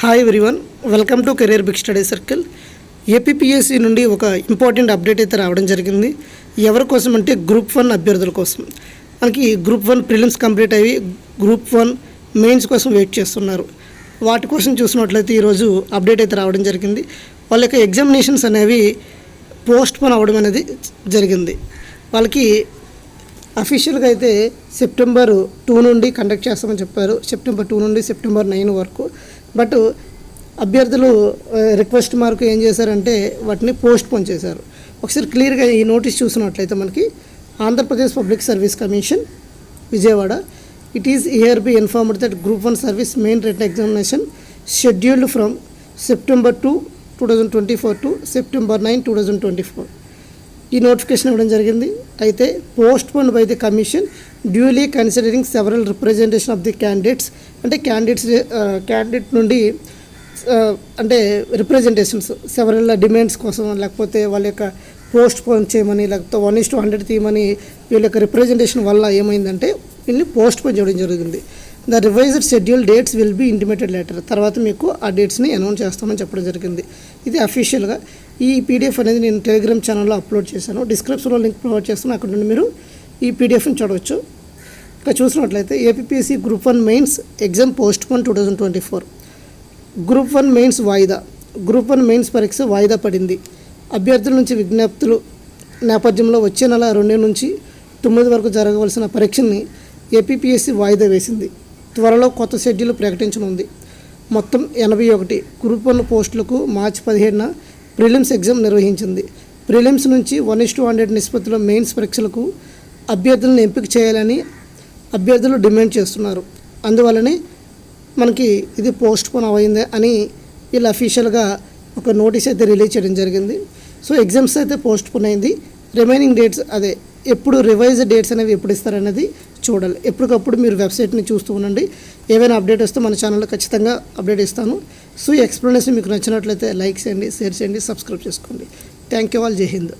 Hi everyone, welcome to career big study circle. APPSC నుండి ఒక important update అయితే రావడం జరిగింది. ఎవరి కోసం అంటే గ్రూప్ 1 అభ్యర్థుల కోసం. మనకి గ్రూప్ 1 ప్రిలిమ్స్ కంప్లీట్ అయ్యి గ్రూప్ 1 మెయిన్స్ కోసం వెయిట్ చేస్తున్నారు. వాటి కోసం చూసినట్లయితే ఈరోజు అప్డేట్ అయితే రావడం జరిగింది. వాళ్ళ యొక్క ఎగ్జామినేషన్స్ అనేవి పోస్ట్ పోన్ అవ్వడం అనేది జరిగింది. వాళ్ళకి అఫీషియల్గా అయితే సెప్టెంబర్ 2 నుండి కండక్ట్ చేస్తామని చెప్పారు. సెప్టెంబర్ 2 నుండి సెప్టెంబర్ 9 వరకు. బట్ అభ్యర్థులు రిక్వెస్ట్ మార్కు ఏం చేశారంటే వాటిని పోస్ట్ పోన్ చేశారు. ఒకసారి క్లియర్గా ఈ నోటీస్ చూసినట్లయితే మనకి Andhra Pradesh public service commission Vijayawada, it is here be informed that group 1 service main written examination scheduled from September 2, 2024 to September 9, 2024 ఈ నోటిఫికేషన్ ఇవ్వడం జరిగింది. అయితే postponed by the commission duly considering several representation of the candidates. అంటే candidate నుండి అంటే representations several demands కోసం, లేకపోతే వాళ్ళ యొక్క పోస్ట్ పోన్ చేయమని, లేకపోతే 1:100 తీయమని వీళ్ళ యొక్క రిప్రజెంటేషన్ వల్ల ఏమైందంటే వీళ్ళని పోస్ట్ పోన్ చేయడం జరిగింది. The revised schedule dates will be intimated later. తర్వాత మీకు ఆ డేట్స్ని అనౌన్స్ చేస్తామని చెప్పడం జరిగింది. ఇది అఫీషియల్గా. ఈ పీడిఎఫ్ అనేది నేను టెలిగ్రామ్ ఛానల్లో అప్లోడ్ చేశాను. డిస్క్రిప్షన్లో లింక్ ప్రొవైడ్ చేస్తాను. అక్కడ నుండి మీరు ఈ పీడిఎఫ్ని చూడవచ్చు. ఇక్కడ చూసినట్లయితే APPSC group 1 mains exam post phone 2024. Group 1 mains వాయిదా. గ్రూప్ 1 మెయిన్స్ పరీక్ష వాయిదా పడింది. అభ్యర్థుల నుంచి విజ్ఞప్తులు నేపథ్యంలో వచ్చే నెల 2 నుంచి 9 వరకు జరగవలసిన పరీక్షల్ని ఏపీపీఎస్సీ వాయిదా వేసింది. త్వరలో కొత్త షెడ్యూల్ ప్రకటించనుంది. మొత్తం 81 గ్రూప్ 1 పోస్టులకు మార్చి 17న ప్రిలిమ్స్ ఎగ్జామ్ నిర్వహించింది. ప్రిలిమ్స్ నుంచి 1:100 నిష్పత్తిలో మెయిన్స్ పరీక్షలకు అభ్యర్థులను ఎంపిక చేయాలని అభ్యర్థులు డిమాండ్ చేస్తున్నారు. అందువల్లనే మనకి ఇది పోస్ట్ పోన్ అయింది అని వీళ్ళు అఫీషియల్గా ఒక నోటీస్ అయితే రిలీజ్ చేయడం జరిగింది. సో ఎగ్జామ్స్ అయితే పోస్ట్ పోన్ అయింది. రిమైనింగ్ డేట్స్ అదే ఎప్పుడు రివైజ్ డేట్స్ అనేవి ఎప్పుడు ఇస్తారనేది చూడాలి. ఎప్పటికప్పుడు మీరు వెబ్సైట్ని చూస్తూ ఉండండి. ఏవైనా అప్డేట్ వస్తే మన ఛానల్లో ఖచ్చితంగా అప్డేట్ ఇస్తాను. సో ఈ ఎక్స్ప్లెనేషన్ మీకు నచ్చినట్లయితే లైక్ చేయండి, షేర్ చేయండి, సబ్స్క్రైబ్ చేసుకోండి. Thank you all. జై హింద్.